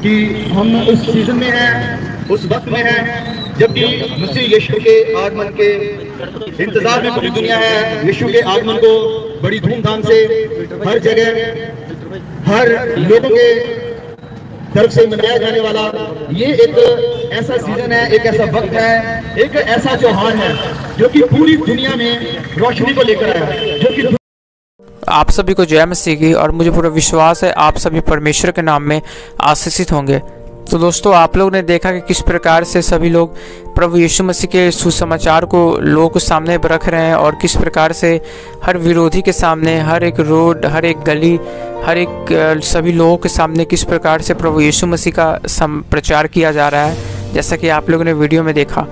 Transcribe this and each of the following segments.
कि हम उस सीजन में हैं, उस वक्त में हैं जबकि मसीह यीशु के आगमन के इंतजार में पूरी दुनिया है। यीशु के आगमन को बड़ी धूमधाम से हर जगह हर लोगों के तरफ से मनाया जाने वाला ये एक ऐसा सीजन है, एक ऐसा वक्त है, एक ऐसा त्योहार है जो कि पूरी दुनिया में रोशनी को लेकर आया, जो कि आप सभी को जय मसीह की। और मुझे पूरा विश्वास है आप सभी परमेश्वर के नाम में आशीषित होंगे। तो दोस्तों, आप लोग ने देखा कि किस प्रकार से सभी लोग प्रभु यीशु मसीह के सुसमाचार को लोगों के सामने रख रहे हैं और किस प्रकार से हर विरोधी के सामने, हर एक रोड, हर एक गली, हर एक सभी लोगों के सामने किस प्रकार से प्रभु यीशु मसीह का प्रचार किया जा रहा है, जैसा कि आप लोगों ने वीडियो में देखा।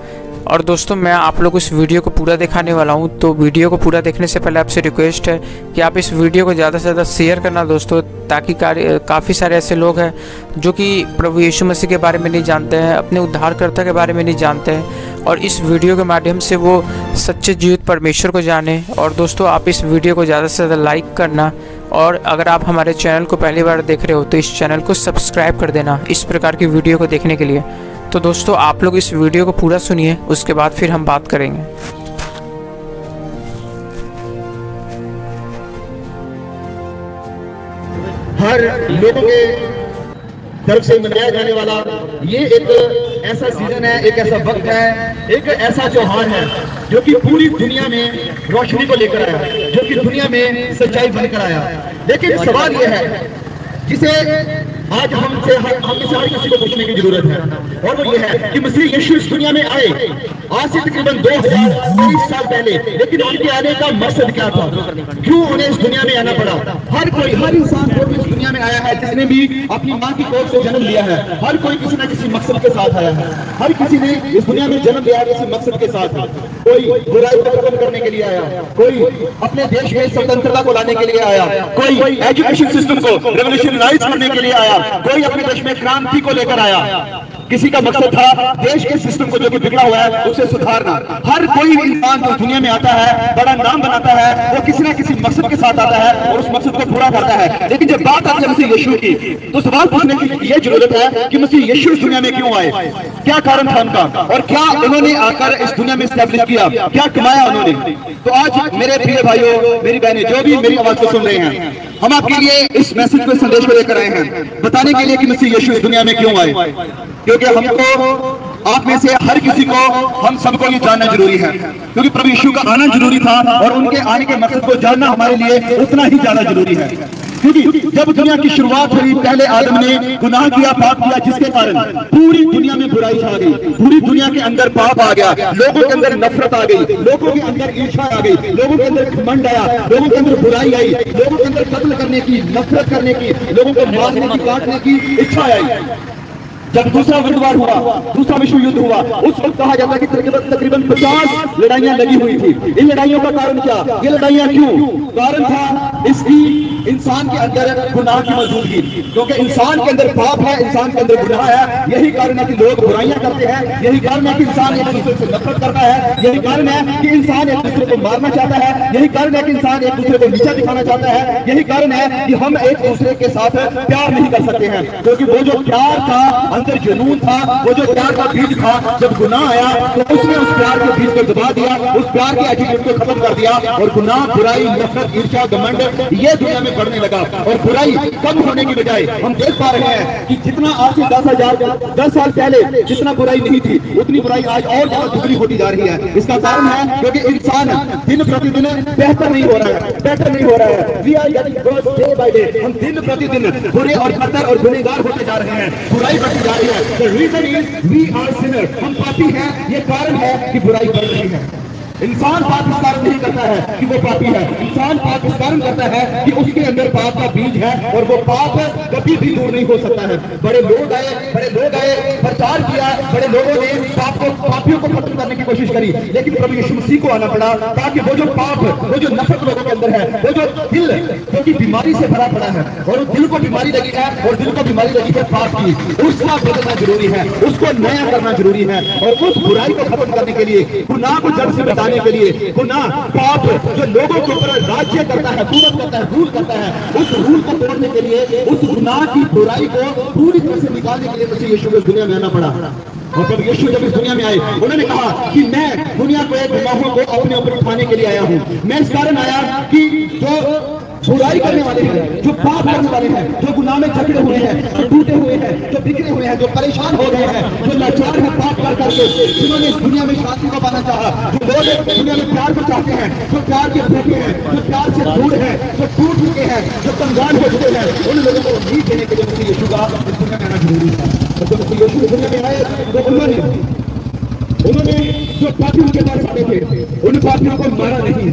और दोस्तों, मैं आप लोग इस वीडियो को पूरा दिखाने वाला हूं, तो वीडियो को पूरा देखने से पहले आपसे रिक्वेस्ट है कि आप इस वीडियो को ज़्यादा से ज़्यादा शेयर करना दोस्तों, ताकि काफ़ी सारे ऐसे लोग हैं जो कि प्रभु यीशु मसीह के बारे में नहीं जानते हैं, अपने उद्धारकर्ता के बारे में नहीं जानते हैं, और इस वीडियो के माध्यम से वो सच्चे जीवित परमेश्वर को जाने। और दोस्तों, आप इस वीडियो को ज़्यादा से ज़्यादा लाइक करना, और अगर आप हमारे चैनल को पहली बार देख रहे हो तो इस चैनल को सब्सक्राइब कर देना इस प्रकार की वीडियो को देखने के लिए। तो दोस्तों, आप लोग इस वीडियो को पूरा सुनिए, उसके बाद फिर हम बात करेंगे। हर लोगों के तरफ से मनाया जाने वाला ये एक ऐसा सीजन है, एक ऐसा वक्त है, एक ऐसा त्योहार है जो कि पूरी दुनिया में रोशनी को लेकर आया, जो कि दुनिया में सच्चाई बनकर आया। लेकिन सवाल यह है जिसे आज हमसे हर किसी को पूछने की जरूरत है, और वो ये है कि मसीह यीशु इस दुनिया में आए आज से तकरीबन 2023 साल पहले, लेकिन उनके आने का मकसद क्या था, क्यों उन्हें इस दुनिया में आना पड़ा। हर कोई, हर इंसान जो भी इस दुनिया में आया है, जिसने भी अपनी माँ की कोख से जन्म लिया है, हर कोई किसी न किसी मकसद के साथ आया है। हर किसी ने इस दुनिया में जन्म लिया है किसी मकसद के साथ। कोई बुराई को खत्म करने के लिए आया, कोई अपने देश में स्वतंत्रता को लाने के लिए आया, कोई एजुकेशन सिस्टम को रेवोल्यूशनराइज करने के लिए आया, कोई अपने देश में क्रांति को लेकर आया। किसी का मकसद था देश के सिस्टम को जो कि बिगड़ा हुआ है उसे सुधारना। हर कोई इंसान जो दुनिया में आता है, बड़ा नाम बनाता है, वो किसी ना किसी मकसद के साथ आता है और उस मकसद को पूरा करता है। लेकिन जब बात आती है मसीह यीशु की, तो सवाल पूछने की ये जरूरत है कि मसीह यीशु इस दुनिया में क्यों आए, क्या कारण था उनका, और क्या उन्होंने आकर इस दुनिया में स्टैब्लिश किया, क्या कमाया उन्होंने। तो आज मेरे प्रिय भाइयों, मेरी बहनें, जो भी मेरी आवाज को सुन रहे हैं, हम आपके लिए इस मैसेज को, संदेश को लेकर आए हैं, बताने के लिए कि मसीह यीशु इस दुनिया में क्यों आए। क्योंकि हमको, आप में से हर किसी को, हम सबको ये जानना जरूरी है, क्योंकि प्रभु यीशु का आना जरूरी था और उनके आने के मकसद को जानना हमारे लिए उतना ही ज्यादा जरूरी है। क्योंकि जब दुनिया की शुरुआत हुई, पहले आदम ने गुनाह किया, पाप किया, जिसके कारण पूरी दुनिया में बुराई छा गई, पूरी दुनिया के अंदर पाप आ गया, लोगों के अंदर नफरत आ गई, लोगों के अंदर ईर्ष्या आ गई, लोगों के अंदर घमंड आया, लोगों के अंदर बुराई आई, लोगों के अंदर कत्ल करने की, नफरत करने की, लोगों को मारने की, काटने की इच्छा आई। जब दूसरा वर्ल्ड वार हुआ, दूसरा विश्व युद्ध हुआ, उस वक्त कहा जाता है कि तकरीबन 50 लड़ाइयां लगी हुई थी। इन लड़ाइयों का कारण क्या, ये लड़ाइयां क्यों, कारण था इसकी इंसान के अंदर गुनाह की मौजूदगी। क्योंकि इंसान के अंदर पाप है, इंसान के अंदर गुनाह है, यही कारण है कि लोग बुराइयां करते हैं, यही कारण है कि इंसान एक दूसरे से नफरत करता है, यही कारण है कि इंसान एक दूसरे को मारना चाहता है, यही कारण है कि इंसान एक दूसरे को नीचा दिखाना चाहता है, यही कारण है कि हम एक दूसरे के साथ प्यार नहीं कर सकते हैं। क्योंकि वो जो प्यार था, अंदर जुनून था, वो जो प्यार का बीज था, जब गुनाह आया तो उसने उस प्यार के बीज को दबा दिया, उस प्यार के एटीट्यूड को खत्म कर दिया, और गुनाह, बुराई, नफरत, ईर्ष्या, घमंड ये दुनिया में बढ़ने लगा। और बुराई कम होने की बजाय हम देख पा रहे हैं कि जितना आज से 10 साल पहले जितना बुराई नहीं थी, उतनी बुराई आज और ज्यादा दुगनी होती जा रही है। इसका कारण है क्योंकि इंसान दिन प्रतिदिन बेहतर नहीं हो रहा है, बेहतर नहीं हो रहा है। We are getting worse day by day. हम दिन प्रतिदिन बुरे और बदतर और गुनहगार होते जा रहे हैं, बुराई बढ़ती जा रही है। The reason is we are sinners। हम पापी हैं, ये कारण है कि बुराई बढ़ रही है। इंसान पाप इस कारण नहीं करता है कि वो पापी है, इंसान पाप इस कारण करता है कि उसके अंदर पाप का बीज है, और वो पाप कभी भी दूर नहीं हो सकता है। बड़े लोग आए, प्रचार किया, बड़े लोगों ने पाप को, पापियों को खत्म करने की कोशिश करी, लेकिन प्रभु यीशु मसीह को आना पड़ा ताकि वो जो पाप, वो जो नफरत लोगों के अंदर है, वो जो दिल जो कि बीमारी से भरा पड़ा है, और उस दिल को बीमारी लगी है, और दिल को बीमारी लगी है पाप की, उसका बदलना जरूरी है, उसको नया करना जरूरी है, और उस बुराई को खत्म करने के लिए, गुनाह को जड़ से मिटाने के लिए गुनाह पाप जो लोगों के ऊपर राज्य करता है, हुकूमत करता है, रूल करता है, उस रूल को तोड़ने के लिए, उस गुनाह की बुराई को पूरी तरह से निकालने के लिए मसीह यीशु को इस दुनिया में आना पड़ा। और जब यीशु जब इस दुनिया में आए, उन्होंने कहा कि मैं दुनिया को एक गुनाहों को अपने ऊपर उठाने के लिए आया हूँ। मैं इस कारण आया कि जो बुराई करने वाले हैं, जो पाप करने वाले हैं, जो गुनाह में जकड़े हुए हैं, जो टूटे हुए हैं, जो बिखरे हुए हैं, जो परेशान हो गए हैं, जो लाचार हैं पाप कर करके, जिन्होंने इस दुनिया में शांति को पाना चाहा, जो लोग दुनिया में प्यार को चाहते हैं, जो प्यार के भूखे हैं, जो प्यार से दूर हैं, जो टूट चुके हैं, जो कंगाल हो चुके हैं, उन लोगों को उम्मीद देने के लिए मसीह यीशु का इस दुनिया में आना जरूरी है। और जब मसीह यीशु इस दुनिया में आए तो उन्होंने जो पापियों के पास आते थे, उन पापियों को मारा नहीं।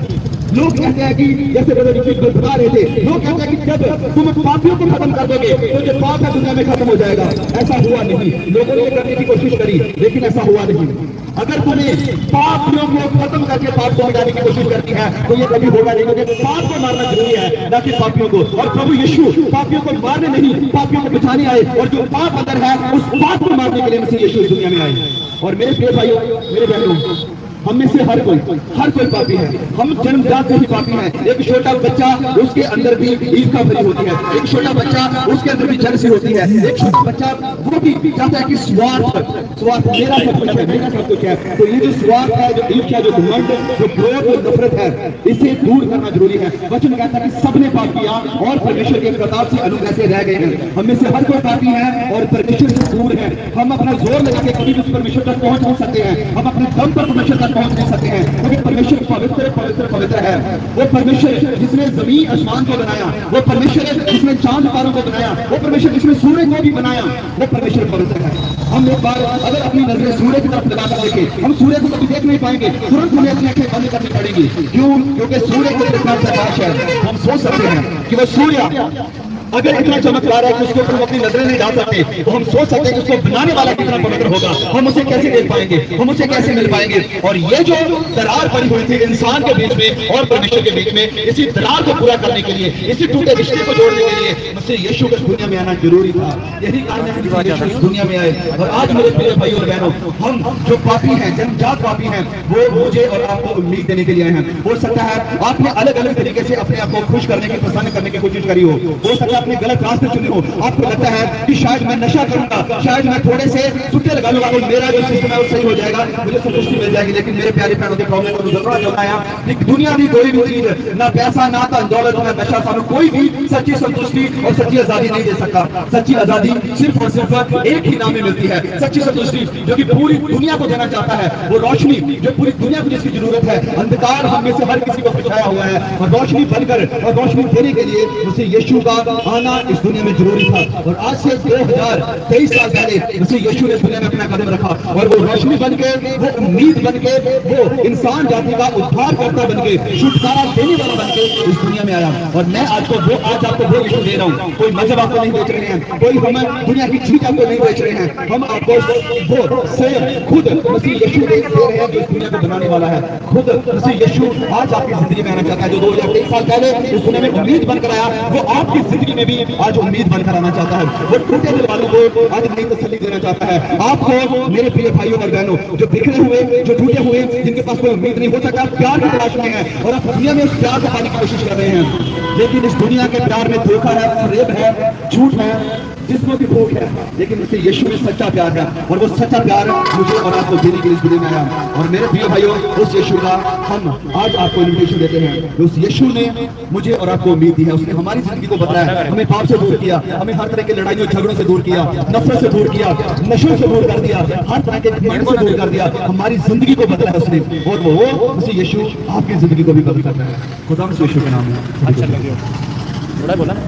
लोग कहते हैं कि जैसे बता रहे थे, लोग कहते हैं कि जब तुम पापियों को खत्म कर दोगे तो जो पाप है दुनिया में खत्म हो जाएगा। ऐसा हुआ नहीं। लोगों ने करने की कोशिश करी लेकिन ऐसा हुआ नहीं। अगर तुम्हें पापियों को खत्म करके पाप को मिटाने की कोशिश करती है तो ये कभी होगा नहीं, क्योंकि पाप को मारना जरूरी है, ना कि पापियों को। और प्रभु यीशु पापियों को मारने नहीं, पापियों को बचाने आए। और जो पाप अंदर है उस पाप को मारने के लिए मसीह यीशु इस दुनिया में आए। और मेरे प्रिय भाइयों, मेरे बहनों, हम में से हर कोई पापी है। हम जन्मजात से ही पापी हैं। एक छोटा बच्चा, उसके अंदर भी ईर्ष्या भरी होती है। एक छोटा बच्चा, उसके अंदर भी जलसी होती है। एक छोटा बच्चा वो भी चाहता है कि स्वार्थ मेरा सब कुछ है, मेरा सब कुछ है। तो ये जो स्वार्थ है, जो ईर्ष्या, जो घमंड, जो क्रोध और नफरत है, इसे दूर करना जरूरी है। वचन कहता है कि सबने पाप किया और परमेश्वर के प्रताप से अनुग्रह से रह गए हैं। हम में से हर कोई पापी है और परमेश्वर से दूर है। हम अपना जोर लगा के कभी उस परमेश्वर तक पहुंच नहीं सकते हैं। हम अपने दम पर परमेश्वर तक पहुंच नहीं सकते हैं, क्योंकि परमेश्वर पवित्र पवित्र पवित्र है। वो परमेश्वर जिसने जमीन आसमान को बनाया, वो परमेश्वर जिसने चांद तारों को बनाया, वो परमेश्वर जिसने सूर्य को भी बनाया, वो परमेश्वर पवित्र है। हम एक बार अगर अपनी नजरें सूर्य की तरफ लगा कर देखें, हम सूर्य को कभी देख नहीं पाएंगे। तुरंत हमें अपनी आंखें बंद करनी पड़ेगी। क्यों? क्योंकि सूर्य के इतना प्रकाश है। हम सोच सकते हैं कि वो सूर्य अगर इतना चमकदार है कि उसके ऊपर हम अपनी नजरें नहीं डाल सकते, तो हम सोच सकते हैं कि उसको बनाने वाला कितना पवित्र होगा। हम उसे कैसे देख पाएंगे, हम उसे कैसे मिल पाएंगे। और ये जो दरार पड़ी हुई थी इंसान के बीच में और परमेश्वर के बीच में, इसी दरार को पूरा करने के लिए, इसी टूटे रिश्ते को जोड़ने के लिए मसीह यीशु को दुनिया में आना जरूरी था। यही कारण है कि इस दुनिया में आए। और आज मेरे प्रिय भाइयों और बहनों, हम जो पापी हैं, जन्मजात पापी हैं, वो मुझे और आपको उम्मीद देने के लिए आए हैं। हो सकता है आपने अलग अलग तरीके से अपने आप को खुश करने की, प्रसन्न करने की कोशिश करी हो सकता है आपने गलत रास्ते चुने हो। आपको लगता है कि शायद मैं नशा करूंगा, शायद मैं थोड़े से सुट्टे लगा लूंगा तो मेरा जो सिस्टम है वो सही हो जाएगा, मुझे संतुष्टि मिल जाएगी। लेकिन मेरे प्यारे प्यारों के प्रॉब्लम को बताया कि दुनिया की कोई भी चीज, ना पैसा, ना दौलत, ना नशा, सानू कोई भी सच्ची संतुष्टि और सच्ची आजादी नहीं दे सकता। सच्ची आजादी सिर्फ और सिर्फ एक ही नाम में मिलती है, सच्ची संतुष्टि, जो कि पूरी दुनिया को देना चाहता है। वो रोशनी जो पूरी दुनिया को जिसकी जरूरत है। अंधकार हम में से हर किसी को बिछाया हुआ है और रोशनी बनकर और रोशनी देने के लिए उसे यीशु का आना इस दुनिया में जरूरी था। और आज से 2023 साल पहले उसे यीशु ने दुनिया में अपना कदम रखा और वो रोशनी बनके, वो उम्मीद बनके, वो इंसान जाति का उद्धार करता बनके, छुटकारा देने वाला बनके इस दुनिया में आया। और मैं आज आपको वो यीशु दे रहा हूँ। कोई मजहब आपको नहीं बेच रहे हैं, कोई हम दुनिया की चीज आपको नहीं बेच रहे हैं। हम आपको वो स्वयं खुद मसीह यीशु दे रहे हैं जो इस दुनिया को बनाने वाला है। खुद मसीह यीशु आज आपकी जिंदगी में आना चाहता है। जो 2023 साल पहले इस दुनिया में उम्मीद बनकर आया, वो आपकी जिंदगी में भी आज उम्मीद बनकर आना चाहता है। वो टूटे दिल वालों को आज नई तसल्ली देना चाहता है। आपको मेरे प्रिय भाइयों और बहनों, जो बिखरे हुए, जो टूटे हुए, जिनके पास कोई उम्मीद नहीं, हो सकता है प्यार की तलाश में है और आप दुनिया में उस प्यार को पाने की कोशिश कर रहे हैं, लेकिन इस दुनिया के प्यार में धोखा है, फरेब है, झूठ है, जिसमें भी भूख है। लेकिन उसे यीशु में सच्चा प्यार है और वो सच्चा प्यार मुझे और आपको देने के लिए इस दुनिया में आया। और मेरे प्रिय भाइयों, उस यीशु का हम आज आपको इन्विटेशन देते हैं। उस यीशु ने मुझे और आपको उम्मीद दी है। उसने हमारी जिंदगी को बदलाया, हमें पाप से दूर किया, हमें हर तरह के लड़ाइयों झगड़ों से दूर किया, नफरत से दूर किया, नशों से दूर कर दिया, हर तरह के घमंड से दूर कर दिया। हमारी जिंदगी को बदला है उसने, और वो उसे यीशु आपकी जिंदगी को भी बदल सकता है। खुदा उस यीशु के नाम में अच्छा लगे थोड़ा बोला ना।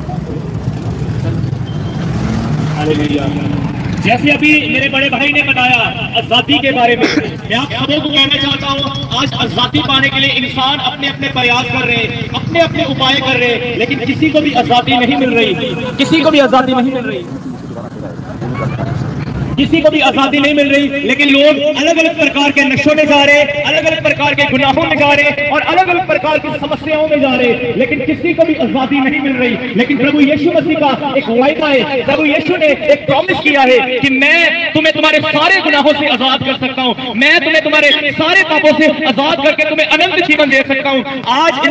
जैसे अभी मेरे बड़े भाई ने बताया आजादी के बारे में, मैं आप सबों को कहना चाहता हूँ, आज आजादी पाने के लिए इंसान अपने अपने प्रयास कर रहे हैं, अपने अपने उपाय कर रहे हैं, लेकिन किसी को भी आजादी नहीं मिल रही, किसी को भी आजादी नहीं मिल रही। किसी को भी आजादी नहीं मिल रही, लेकिन लोग अलग अलग प्रकार के नशों में जा रहे हैं, अलग अलग प्रकार के गुनाहों में जा रहे हैं और अलग अलग प्रकार की समस्याओं में जा रहे हैं, लेकिन किसी को भी आजादी नहीं मिल रही। लेकिन प्रभु यीशु मसीह का एक वायदा है, प्रभु यीशु ने एक प्रॉमिस किया है कि मैं तुम्हें तुम्हारे सारे गुनाहों से आजाद कर सकता हूं, मैं तुम्हें तुम्हारे सारे पापों से आजाद करके तुम्हें अनंत जीवन दे सकता हूं। आज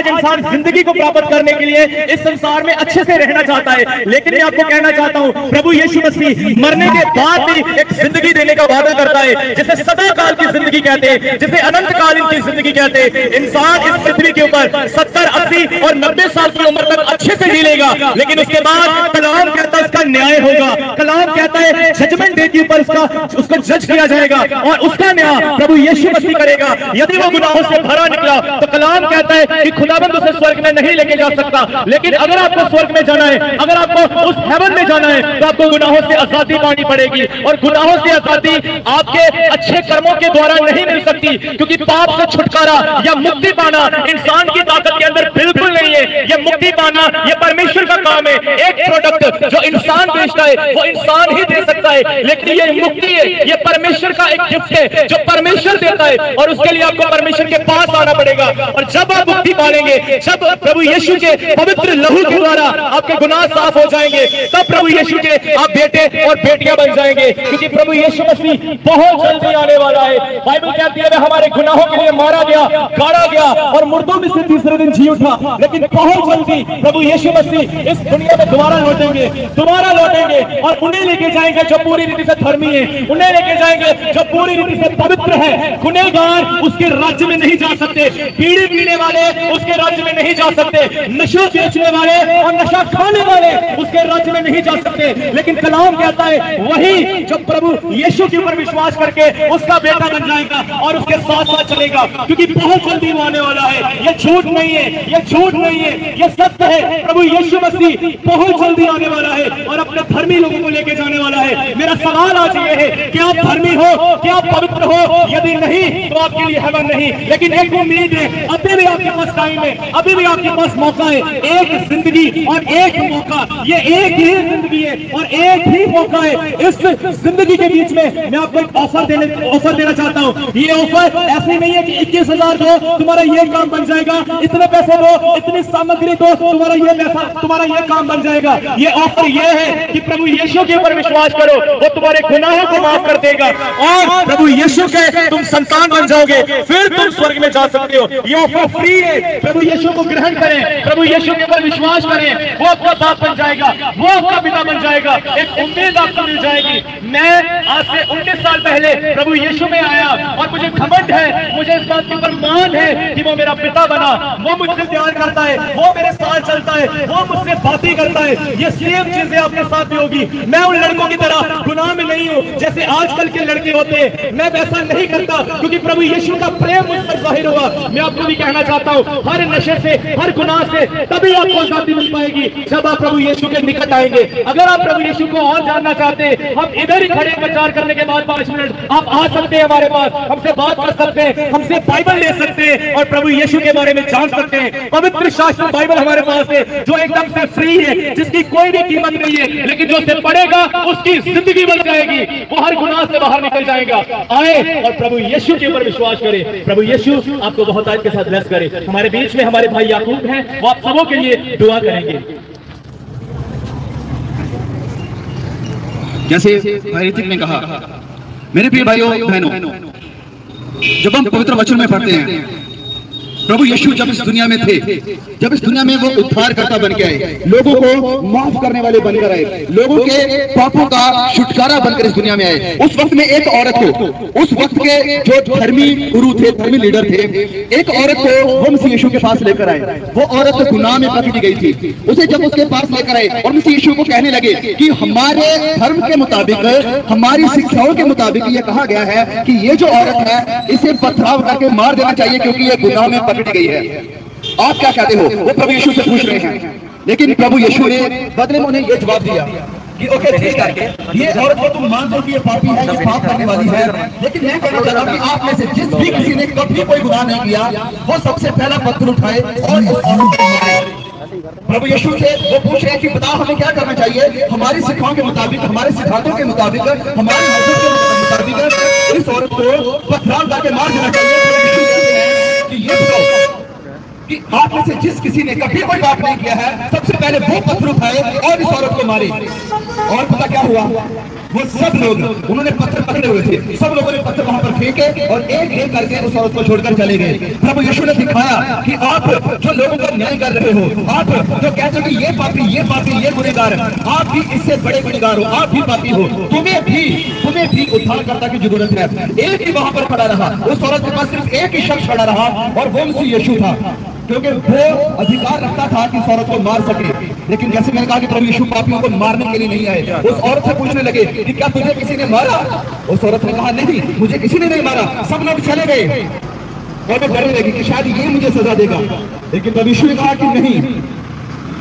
इंसान जिंदगी को प्राप्त करने के लिए इस संसार में अच्छे से रहना चाहता है, लेकिन मैं आपको कहना चाहता हूं प्रभु यीशु मसीह मरने के बाद भी एक जिंदगी देने का वादा करता है, जिसे सदा काल की जिंदगी कहते हैं, जिसे अनंत कालीन की जिंदगी कहते हैं। इंसान इस पृथ्वी के ऊपर 70, 80 और 90 साल की उम्र तक अच्छे से जी लेगा, लेकिन उसके बाद कलाम कहता है उसका न्याय होगा। कलाम कहता है जजमेंट डे के ऊपर उसको जज किया जाएगा और उसका न्याय प्रभु यीशु मसीह करेगा। यदि वो गुनाहों से भरा निकला तो कलाम कहता है कि खुदाबंद उसे स्वर्ग में नहीं लेके जा सकता, लेकिन अगर आपको स्वर्ग में जाना है, अगर आपको उस हेवन में जाना है, तो आपको गुनाहों से आजादी पानी पड़ेगी। और गुनाहों से आजादी आपके अच्छे कर्मों के द्वारा नहीं मिल सकती, क्योंकि पाप से छुटकारा या मुक्ति पाना इंसान की ताकत के अंदर बिल्कुल नहीं है। यह मुक्ति पाना यह परमेश्वर का काम है। एक प्रोडक्ट जो इंसान बेचता है वो इंसान ही दे सकता है, लेकिन ये मुक्ति है, ये परमेश्वर का एक गिफ्ट है जो परमेश्वर देता है, और उसके लिए आपको परमेश्वर के पास आना पड़ेगा। और जब आप मुक्ति पालेंगे, जब प्रभु यीशु के पवित्र लहू के द्वारा आपके गुनाह साफ हो जाएंगे, तब प्रभु यीशु के आप बेटे और बेटियां बन जाएंगे, क्योंकि प्रभु यीशु मसीह बहुत जल्दी आने वाला है। बाइबल कहती है वह हमारे गुनाहों के लिए मारा गया, गाड़ा गया और मुर्दों में से तीसरे दिन जी उठा। लेकिन बहुत जल्दी प्रभु यीशु मसीह इस दुनिया में दोबारा लौटेंगे और उन्हें लेके जाएंगे जो पूरी रीति से धर्मी है, उन्हें लेके जाएंगे जो पूरी रीति से पवित्र है। गुनहगार उसके राज्य में नहीं जा सकते, बीड़ी पीने वाले उसके राज्य में नहीं जा सकते, नशा बेचने वाले और नशा खाने वाले उसके राज्य में नहीं जा सकते। लेकिन कलाम कहता है वही जो प्रभु यीशु के ऊपर विश्वास करके उसका बेटा बन जाएगा और उसके साथ साथ चलेगा, क्योंकि बहुत जल्दी वो आने वाला है। ये झूठ नहीं है, ये झूठ नहीं है, ये सत्य है। प्रभु यीशु मसीह बहुत जल्दी आने वाला है और अपने धर्मी लोगों को लेके जाने वाला है। मेरा सवाल आज ये है कि आप धर्मी हो, क्या आप पवित्र हो? यदि नहीं तो आपके लिए हेवन नहीं। लेकिन एक उम्मीद है, अभी भी आपके पास टाइम है, अभी भी आपके पास मौका है। एक जिंदगी और एक मौका, ये एक ही जिंदगी है और एक ही मौका है। इस जिंदगी के बीच में मैं आपको एक ऑफर देना चाहता हूँ। ये ऑफर ऐसे नहीं है कि 21,000 दो तुम्हारा ये काम बन जाएगा, इतने पैसे दो, इतनी सामग्री दो तुम्हारा ये काम बन जाएगा। ये ऑफर ये है कि प्रभु यीशु के ऊपर विश्वास करो, वो तुम्हारे गुनाहों को माफ कर देगा और प्रभु यीशु के तुम संतान बन जाओगे, फिर तुम स्वर्ग में जा सकते हो। ये ऑफर फ्री है। प्रभु यीशु को ग्रहण करें, प्रभु यीशु के ऊपर विश्वास करें, वो आपका बाप बन जाएगा, वो आपका पिता बन जाएगा। एक उम्मीद आपको मिल जाएगी। मैं आज से 19 साल पहले प्रभु यीशु में आया और मुझे घमंड है, मुझे इस बात के ऊपर मान है कि वो मेरा पिता बना, वो मुझसे प्यार करता है, वो मेरे साथ चलता है, वो मुझसे बातें करता है। ये सेम चीजें आपके साथ भी होगी। मैं उन लड़कों की तरह गुनाह में नहीं हूँ जैसे आजकल के लड़के होते हैं। मैं वैसा नहीं करता क्योंकि प्रभु यीशु का प्रेम मुझ पर जाहिर हुआ। मैं आपको भी कहना चाहता हूँ, हर नशे से, हर गुनाह से तभी आपको आजादी मिल पाएगी जब आप प्रभु यीशु के निकट आएंगे। अगर आप प्रभु यीशु को और जानना चाहते हैं, हम इधर ही खड़े प्रचार करने के बाद 5 मिनट आप आ सकते हैं हमारे पास, हमसे बात कर सकते हैं, हमसे बाइबल ले सकते हैं और प्रभु यीशु के बारे में जान सकते हैं। पवित्र शास्त्र बाइबल हमारे पास है जो एकदम से फ्री है, जिसकी कोई भी कीमत नहीं है, लेकिन जो उसे पढ़ेगा उसकी जिंदगी बन जाएगी, वो हर गुनाह से बाहर निकल जाएगा। आए और प्रभु यीशु के ऊपर विश्वास करें। प्रभु यीशु आपको बहुत आज के साथ ब्लेस करे। हमारे बीच में हमारे भाई याकूब हैं, वो आप सबों के लिए दुआ करेंगे। जैसे भाई ऋतिक ने कहा, मेरे प्रिय भाइयों बहनों, जब हम पवित्र वचन में पढ़ते हैं, प्रभु यीशु जब इस दुनिया में थे, जब इस दुनिया में वो उद्धारकर्ता बन के आए, लोगों को माफ करने वाले बनकर आए, लोगों के पापों का छुटकारा बनकर इस दुनिया में आए। उस वक्त में एक औरत को, उस वक्त के जो धर्मी गुरु थे, धर्मी लीडर थे, एक औरत को वो मसीह यीशु के पास लेकर आए। वो औरत गुनाह में पकड़ी गई थी। उसे जब उसके पास लेकर आए और मसीह यीशु को कहने लगे कि हमारे धर्म के मुताबिक, हमारी शिक्षाओं के मुताबिक ये कहा गया है कि ये जो औरत है इसे पथराव करके मार देना चाहिए क्योंकि ये गुनाह में पकड़ी गई है। आप क्या कहते हो? वो प्रभु यीशु से पूछ रहे हैं। लेकिन प्रभु यीशु ने बदले में उन्हें यह जवाब दिया कि ओके ठीक है, ये औरत को तुम मानते हो कि ये पापी है, ये पाप करने वाली है, लेकिन मैं कहना चाहता हूं कि आप में से जिस भी किसी ने कभी कोई गुनाह नहीं किया, वो सबसे पहला पत्थर उठाए और इस औरत को मारे। प्रभु यीशु से वो पूछ रहे हैं कि बता हमें क्या करना चाहिए, हमारी शिक्षाओं के मुताबिक, हमारे सिद्धांतों के मुताबिक, हमारे मजहब के मुताबिक इस औरत को पत्थर डाल के मार देना चाहिए। प्रभु यीशु कहते हैं कि ये बताओ कि आप में से जिस किसी ने कभी कोई पाप नहीं किया है, सबसे पहले वो पत्थर उठाए और इस औरत को मारे। और पता क्या हुआ, वो सब लोग, उन्होंने पत्थर पकड़े हुए थे, सब लोगों ने पत्थर वहां पर फेंके और एक एक करके उस औरत को छोड़कर चले गए। प्रभु यीशु ने दिखाया कि आप जो लोगों का न्याय कर रहे हो, आप जो कहते हो कि ये पापी, ये गुनहगार, आप भी इससे बड़े गुनहगार हो, आप भी पापी हो, तुम्हें भी उद्धारकर्ता की जरूरत है। एक ही वहां पर खड़ा रहा, उस औरत के पास सिर्फ एक ही शख्स खड़ा रहा और वो मसीह यीशु था, क्योंकि वो अधिकार रखता था कि इस औरत को मार सके। लेकिन जैसे मैंने कहा कि प्रभु यीशु पापियों को मारने के लिए नहीं आए। उस औरत से पूछने लगे कि क्या तुझे किसी ने मारा? उस औरत ने कहा नहीं, मुझे किसी ने नहीं मारा, सब लोग चले गए। और वो डरने लगी कि शायद ये मुझे सजा देगा। लेकिन प्रभु यीशु ने कहा कि नहीं,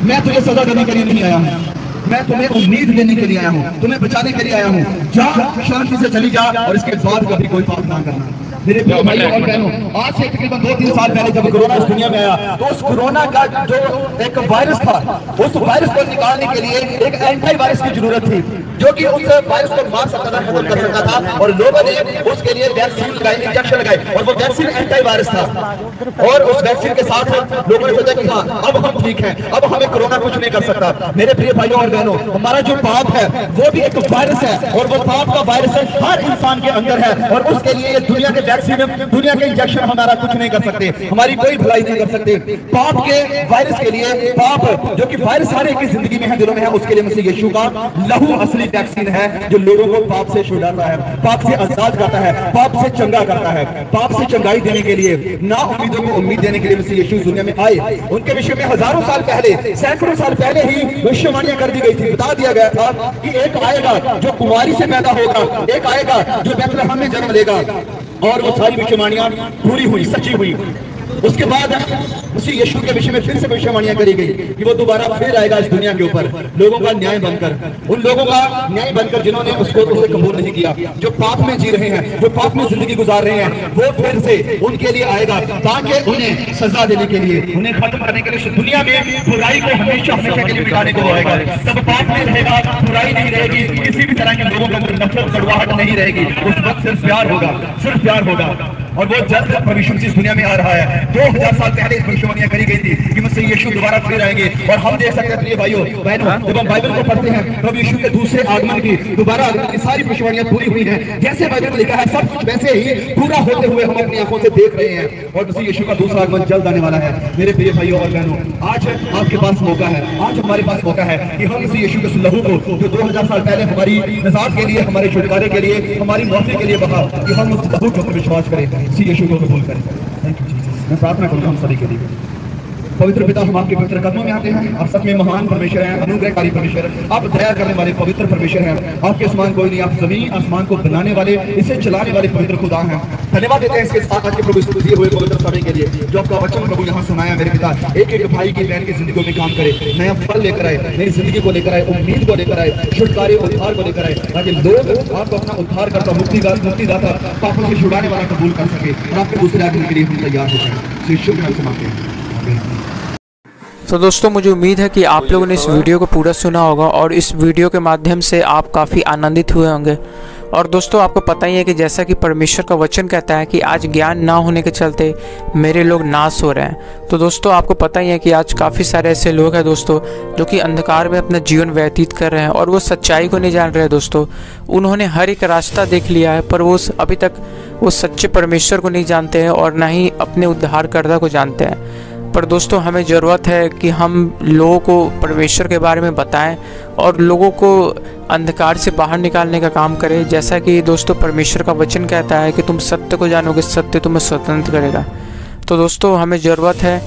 मैं तुझे सजा देने के लिए नहीं आया हूँ, मैं तुम्हें उम्मीद देने के लिए आया हूँ, तुम्हें बचाने के लिए आया हूँ। जा, शांति से चली जा और इसके बाद कभी कोई पाप ना करना। मेरे प्रिय भाइयों और बहनों, आज से तकरीबन 2-3 साल पहले जब कोरोना इस दुनिया में आया, तो उस कोरोना का जो एक वायरस था, उस वायरस को निकालने के लिए एक एंटी वायरस की जरूरत थी, जो कि उस वायरस को मार सकता था, खत्म कर सकता था। और लोगों ने उसके लिए वैक्सीन लगाई, इंजेक्शन लगाए, और वो वैक्सीन एंटी वायरस था। और उस वैक्सीन के साथ लोगों ने सोचा कि हाँ, अब हम ठीक है, अब हमें कोरोना कुछ नहीं कर सकता। मेरे प्रिय भाइयों और बहनों, हमारा जो पाप है वो भी एक वायरस है, और वो पाप का वायरस हर इंसान के अंदर है। और उसके लिए दुनिया के दुनिया के इंजेक्शन हमारा कुछ नहीं कर सकते, हमारी कोई भलाई नहीं कर सकते। पाप के वायरस के लिए, पाप जो कि वायरस हर एक की जिंदगी में है, दिलों में है, उसके लिए मसीह यीशु का लहू असली वैक्सीन है, जो लोगों को पाप से छुड़ाता है, पाप से आजाद करता है, पाप से चंगा करता है। पाप से चंगाई देने के लिए, ना उम्मीदों को उम्मीद देने के लिए मसीह यीशु दुनिया में आए। उनके विषय में हजारों साल पहले, सैकड़ों साल पहले ही भविष्यवाणियां कर दी गई थी। बता दिया गया था कि एक आएगा जो कुमारी से पैदा होगा, एक आएगा जो बैतलहम में जन्म लेगा। और वो सारी भविष्यवाणियां पूरी हुई, सच्ची हुई। उसके बाद उसी यीशु के विषय में फिर से भविष्यवाणियां करी गई कि वो दोबारा फिर आएगा इस दुनिया के ऊपर, लोगों का न्याय बनकर, उन लोगों का न्याय बनकर जिन्होंने उसे कबूल नहीं किया, जो पाप में जी रहे हैं, जो पाप में जिंदगी गुजार रहे हैं, वो फिर से उनके लिए आएगा, ताकि उन्हें सजा देने के लिए, उन्हें खत्म करने के लिए, दुनिया में बुराई को हमेशा हमेशा के लिए मिटाने को आएगा। तब पाप नहीं रहेगा, बुराई नहीं रहेगी, किसी भी तरह के लोगों का नफरत, कड़वाहट नहीं रहेगी। उस वक्त सिर्फ प्यार होगा, सिर्फ प्यार होगा। और वो जल्द प्रभु यीशु इस दुनिया में आ रहा है। 2000 साल पहले भविष्यवाणियां करी गई थी कि मसीह यीशु दोबारा फिर आएंगे। और हम देख सकते हैं प्रिय भाइयों बहनों, जब हम बाइबल को पढ़ते हैं, प्रभु यीशु के दूसरे आगमन की, दोबारा आगमन की सारी भविष्यवाणियां पूरी हुई हैं। जैसे बाइबल में लिखा है, सब कुछ वैसे ही पूरा होते हुए हम अपनी आंखों से देख रहे हैं। और मसीह यीशु का दूसरा आगमन जल्द आने वाला है। मेरे प्रिय भाइयों और बहनों, आज आपके पास मौका है, आज हमारे पास मौका है कि हम मसीह यीशु के लहू को, जो 2000 साल पहले हमारी निजात के लिए, हमारे छुटकारे के लिए, हमारी माफी के लिए बहा, कि हम उस लहू के ऊपर विश्वास करें, मसीह यीशु को कबूल करें। Thank you Jesus. मैं प्रार्थना करूंगा हम सभी के लिए। पवित्र पिता, हम आपके पवित्र कदमों में आते हैं। आप सच में महान परमेश्वर हैं, अनुग्रहकारी परमेश्वर, आप दया करने वाले पवित्र परमेश्वर हैं। आपके समान कोई नहीं, आप जमीन आसमान को बनाने वाले, इसे चलाने वाले पवित्र खुदा हैं। धन्यवाद देते हैं इसके साथ आज के प्रभु इस दिए हुए पवित्र समय के लिए, जो आपका वचन प्रभु यहाँ सुनाया। मेरे पिता, एक एक भाई की बहन की जिंदगी में काम करे, नया फल लेकर आए, नई जिंदगी को लेकर आए, उम्मीद को लेकर आए, छुटकारे उद्धार को लेकर आए, ताकि लोग आपको अपना उद्धार करता, मुक्तिदाता, पापों से छुड़ाने वाला कबूल कर सके और आपके दूसरे आगमन के लिए हम तैयार हो जाए। शुभ नाम से मांगते हैं। तो दोस्तों, मुझे उम्मीद है कि आप लोगों ने इस वीडियो को पूरा सुना होगा और इस वीडियो के माध्यम से आप काफ़ी आनंदित हुए होंगे। और दोस्तों, आपको पता ही है कि जैसा कि परमेश्वर का वचन कहता है कि आज ज्ञान ना होने के चलते मेरे लोग नाश हो रहे हैं। तो दोस्तों, आपको पता ही है कि आज काफ़ी सारे ऐसे लोग हैं दोस्तों, जो कि अंधकार में अपना जीवन व्यतीत कर रहे हैं और वो सच्चाई को नहीं जान रहे हैं। दोस्तों, उन्होंने हर एक रास्ता देख लिया है, पर वो अभी तक वो सच्चे परमेश्वर को नहीं जानते हैं और ना ही अपने उद्धारकर्ता को जानते हैं। पर दोस्तों, हमें ज़रूरत है कि हम लोगों को परमेश्वर के बारे में बताएं और लोगों को अंधकार से बाहर निकालने का काम करें। जैसा कि दोस्तों परमेश्वर का वचन कहता है कि तुम सत्य को जानोगे, सत्य तुम्हें स्वतंत्र करेगा। तो दोस्तों, हमें ज़रूरत है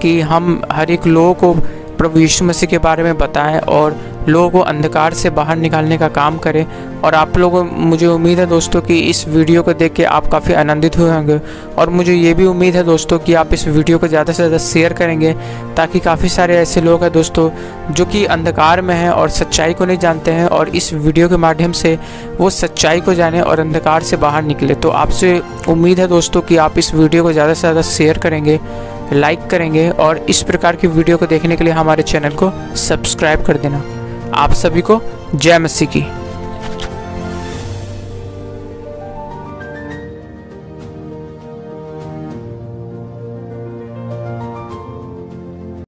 कि हम हर एक लोगों को प्रभु यीशु मसीह के बारे में बताएं और लोगों को अंधकार से बाहर निकालने का काम करें। और आप लोगों, मुझे उम्मीद है दोस्तों कि इस वीडियो को देख के आप काफ़ी आनंदित हुए होंगे। और मुझे ये भी उम्मीद है दोस्तों कि आप इस वीडियो को ज़्यादा से ज़्यादा शेयर करेंगे, ताकि काफ़ी सारे ऐसे लोग हैं दोस्तों जो कि अंधकार में हैं और सच्चाई को नहीं जानते हैं, और इस वीडियो के माध्यम से वो सच्चाई को जाने और अंधकार से बाहर निकले। तो आपसे उम्मीद है दोस्तों कि आप इस वीडियो को ज़्यादा से ज़्यादा शेयर करेंगे, लाइक करेंगे और इस प्रकार की वीडियो को देखने के लिए हमारे चैनल को सब्सक्राइब कर देना। आप सभी को जय मसीह की।